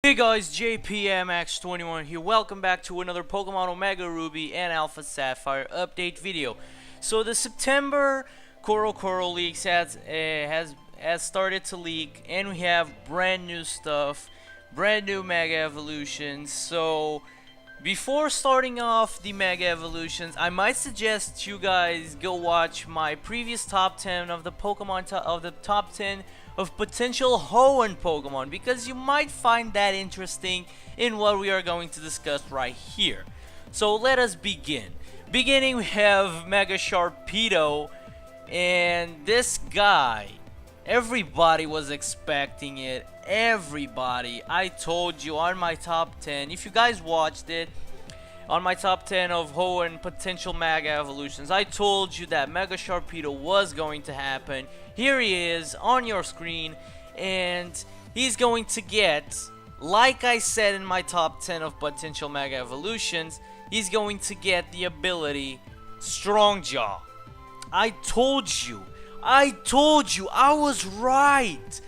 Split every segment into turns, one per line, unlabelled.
Hey guys, JPMX21 here. Welcome back to another Pokemon Omega Ruby and Alpha Sapphire update video. So the September CoroCoro leaks has started to leak, and we have brand new stuff, brand new Mega Evolutions. So before starting off the Mega Evolutions, I might suggest you guys go watch my previous top 10 of the top 10 of potential Hoenn Pokemon, because you might find that interesting in what we are going to discuss right here. So let us begin. Beginning, we have Mega Sharpedo, and this guy, everybody was expecting it. Everybody. I told you on my top 10, if you guys watched it, on my top 10 of Hoenn potential Mega Evolutions, I told you that Mega Sharpedo was going to happen. Here he is on your screen, and he's going to get, like I said in my top 10 of potential Mega Evolutions, he's going to get the ability Strong Jaw. I told you, I was right.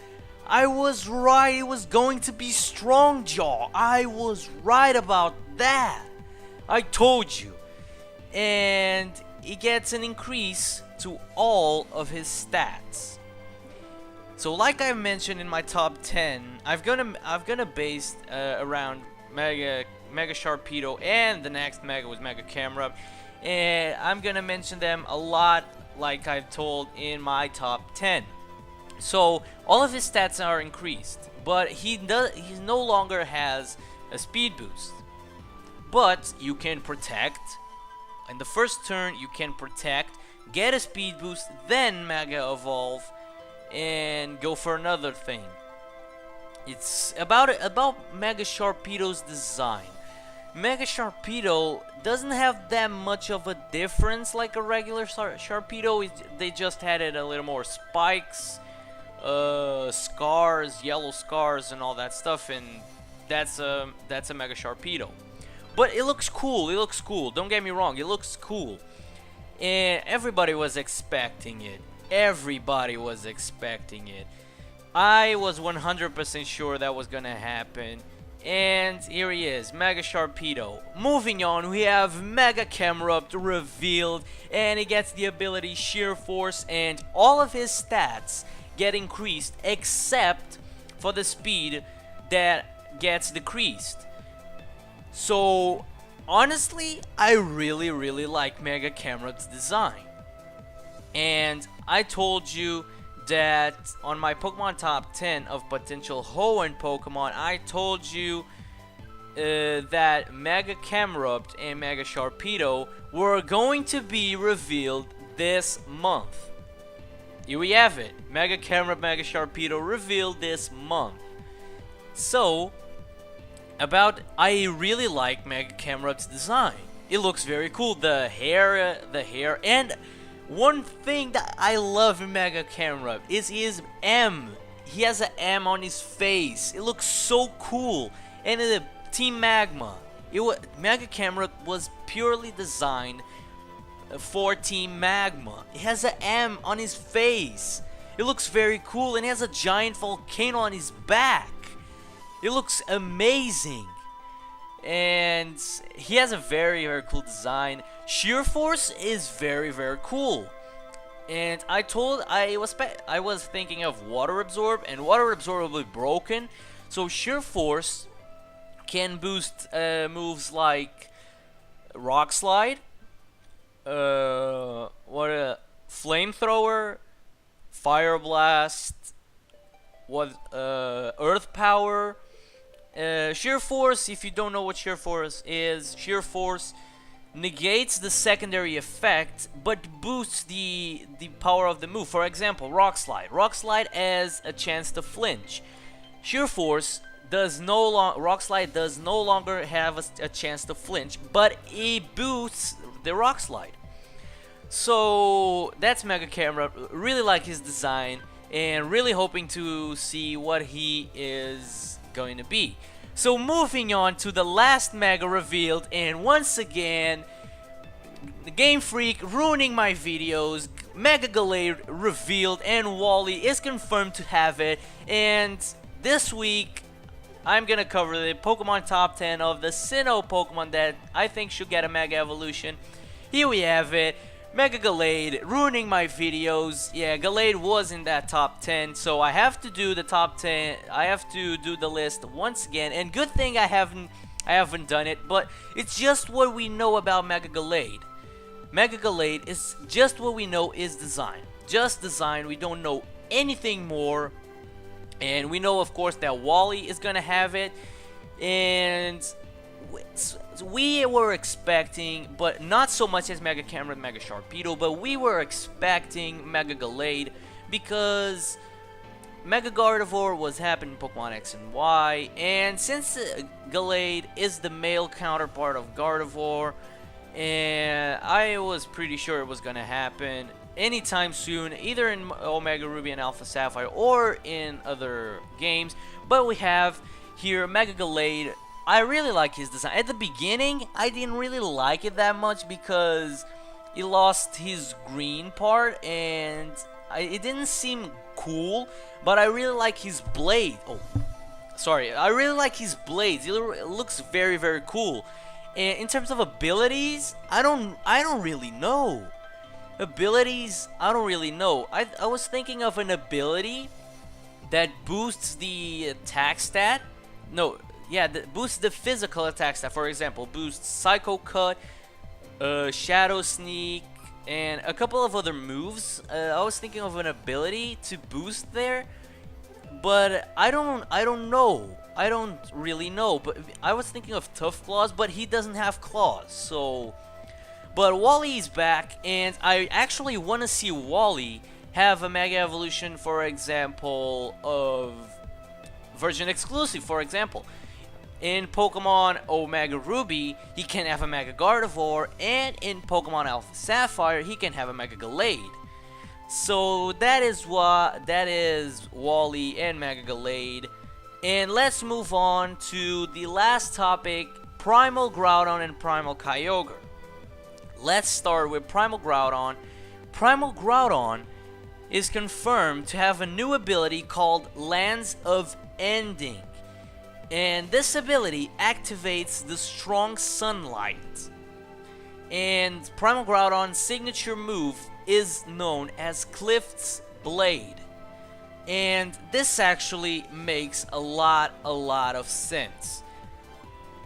I was right, it was going to be Strong Jaw. I was right about that. I told you. And he gets an increase to all of his stats. So like I mentioned in my top 10, I've gonna base around Mega Sharpedo, and the next Mega was Mega Camerupt, and I'm gonna mention them a lot like I've told in my top 10. So all of his stats are increased, but he no longer has a speed boost. But you can protect. In the first turn, you can protect, get a speed boost, then Mega Evolve, and go for another thing. It's about Mega Sharpedo's design. Mega Sharpedo doesn't have that much of a difference like a regular Sharpedo. They just added a little more spikes, scars, yellow scars, and all that stuff, and that's a Mega Sharpedo. But it looks cool, don't get me wrong, it looks cool. And everybody was expecting it. I was 100% sure that was gonna happen. And here he is, Mega Sharpedo. Moving on, we have Mega Camerupt revealed, and he gets the ability Sheer Force, and all of his stats get increased except for the speed that gets decreased. So honestly, I really like Mega Camerupt's design. And I told you that on my Pokemon top 10 of potential Hoenn Pokemon, I told you that Mega Camerupt and Mega Sharpedo were going to be revealed this month. Here we have it. Mega Camerupt, Mega Sharpedo revealed this month. So I really like Mega Camerupt's design. It looks very cool. The hair, and one thing that I love in Mega Camerupt is his M. He has an M on his face. It looks so cool. And the Team Magma, Mega Camerupt was purely designed for Team Magma. It has an M on his face. It looks very cool, and he has a giant volcano on his back. It looks amazing, and he has a very cool design. Sheer Force is very cool, and I was thinking of Water Absorb, and Water Absorb will be broken, so Sheer Force can boost moves like Rock Slide, Flamethrower, Fire Blast, Earth Power. Sheer Force, if you don't know what Sheer Force is, Sheer Force negates the secondary effect but boosts the power of the move. For example, Rock Slide. Rock Slide has a chance to flinch. Sheer Force Rock Slide does no longer have a chance to flinch, but it boosts the Rock Slide. So that's Mega Camerupt. Really like his design, and really hoping to see what he is going to be. So moving on to the last Mega revealed, and once again, the Game Freak ruining my videos. Mega Gallade revealed, and Wally is confirmed to have it. And this week, I'm gonna cover the Pokemon top 10 of the Sinnoh Pokemon that I think should get a Mega Evolution. Here we have it. Mega Gallade, ruining my videos. Yeah, Gallade was in that top 10, so I have to do the top 10. I have to do the list once again, and good thing I haven't done it, but it's just what we know about Mega Gallade. Mega Gallade is just what we know is design. Just design, we don't know anything more. And we know, of course, that Wally is gonna have it, and we were expecting, but not so much as Mega Camerupt and Mega Sharpedo, but we were expecting Mega Gallade because Mega Gardevoir was happening in Pokemon X and Y, and since Gallade is the male counterpart of Gardevoir, and I was pretty sure it was gonna happen anytime soon, either in Omega Ruby and Alpha Sapphire or in other games. But we have here Mega Gallade. I really like his design. At the beginning, I didn't really like it that much because he lost his green part and it didn't seem cool, but I really like his blade. Oh, sorry. I really like his blades. It looks very, very cool. And in terms of abilities, I don't really know. Abilities, I don't really know. I was thinking of an ability that boosts the attack stat. No, yeah, that boosts the physical attack stat. For example, boosts Psycho Cut, Shadow Sneak, and a couple of other moves. I was thinking of an ability to boost there, but I don't know. I don't really know. But I was thinking of Tough Claws, but he doesn't have claws, so. But Wally is back, and I actually want to see Wally have a Mega Evolution, for example, of Version Exclusive, for example. In Pokemon Omega Ruby, he can have a Mega Gardevoir, and in Pokemon Alpha Sapphire, he can have a Mega Gallade. So that is Wally and Mega Gallade. And let's move on to the last topic, Primal Groudon and Primal Kyogre. Let's start with Primal Groudon. Primal Groudon is confirmed to have a new ability called Lands of Ending. And this ability activates the strong sunlight. And Primal Groudon's signature move is known as Cliff's Blade. And this actually makes a lot of sense.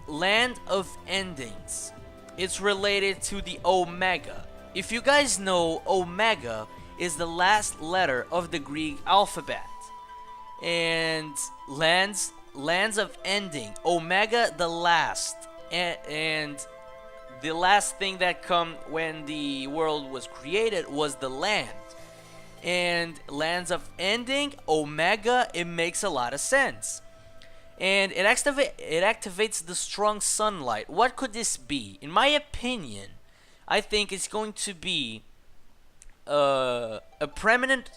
Land of Endings. It's related to the Omega. If you guys know, Omega is the last letter of the Greek alphabet. And lands of ending. Omega, the last. And the last thing that come when the world was created was the land. And lands of ending, Omega, it makes a lot of sense. And it activates the strong sunlight. What could this be? In my opinion, I think it's going to be a permanent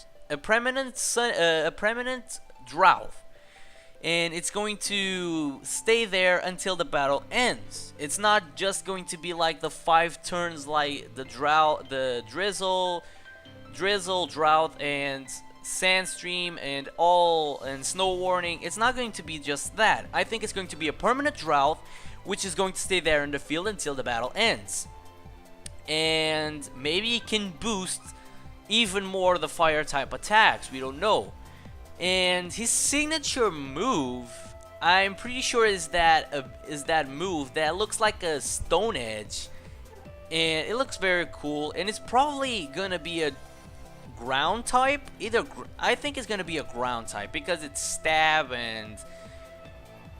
drought, and it's going to stay there until the battle ends. It's not just going to be like the 5 turns, like the drought, the drizzle, drought, and Sandstream and Snow Warning. It's not going to be just that. I think it's going to be a permanent drought, which is going to stay there in the field until the battle ends. And maybe it can boost even more the fire type attacks. We don't know. And his signature move, I'm pretty sure is that move that looks like a Stone Edge, and it looks very cool. And it's probably gonna be a ground type. I think it's gonna be a ground type because it's stab,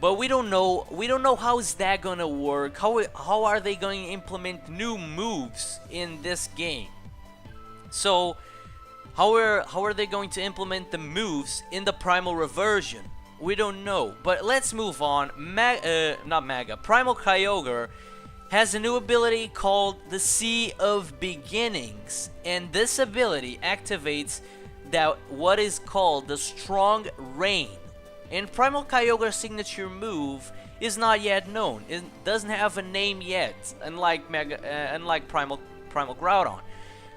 but we don't know how is that gonna work. How are they going to implement new moves in this game? So how are they going to implement the moves in the Primal Reversion? We don't know. But let's move on. Primal Kyogre has a new ability called the Sea of Beginnings, and this ability activates what is called the Strong Rain. And Primal Kyogre's signature move is not yet known. It doesn't have a name yet, unlike Primal Groudon.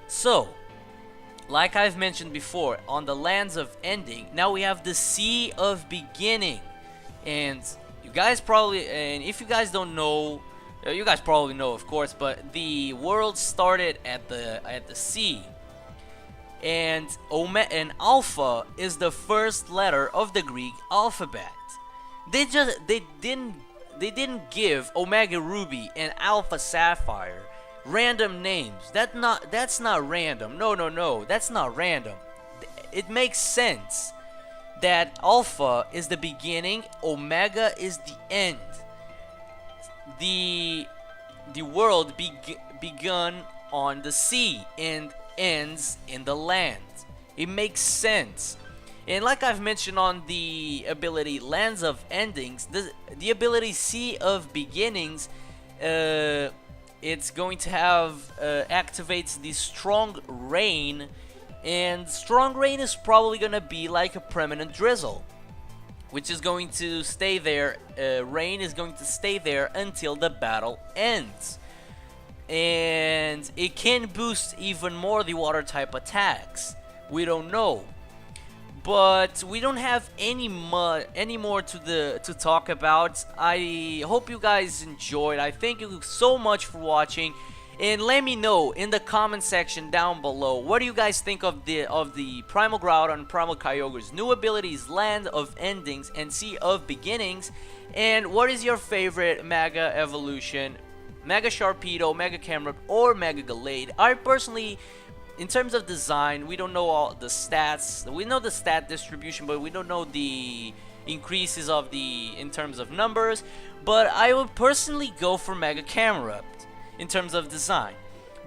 So, like I've mentioned before, on the Lands of Ending, now we have the Sea of Beginning. And you guys probably, and if you guys don't know, you guys probably know, of course, but the world started at the sea, and Alpha is the first letter of the Greek alphabet. They didn't give Omega Ruby and Alpha Sapphire random names. That's not random. No, that's not random. It makes sense that Alpha is the beginning, Omega is the end. The world begun on the sea and ends in the land. It makes sense. And like I've mentioned on the ability Lands of Endings, the ability Sea of Beginnings, it's going to have activates the Strong Rain, and Strong Rain is probably gonna be like a permanent drizzle, which is going to stay there. Rain is going to stay there until the battle ends, and it can boost even more the water type attacks. We don't know, but we don't have any more to talk about. I hope you guys enjoyed. I thank you so much for watching, and let me know in the comment section down below, what do you guys think of the Primal Groudon and Primal Kyogre's new abilities, Land of Endings and Sea of Beginnings, and what is your favorite Mega Evolution, Mega Sharpedo, Mega Camerupt, or Mega Gallade? I personally, in terms of design, we don't know all the stats. We know the stat distribution, but we don't know the increases of in terms of numbers. But I would personally go for Mega Camerupt in terms of design.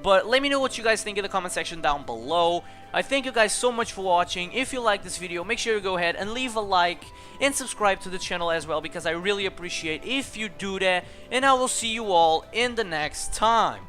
But let me know what you guys think in the comment section down below. I thank you guys so much for watching. If you like this video, make sure you go ahead and leave a like and subscribe to the channel as well, because I really appreciate if you do that. And I will see you all in the next time.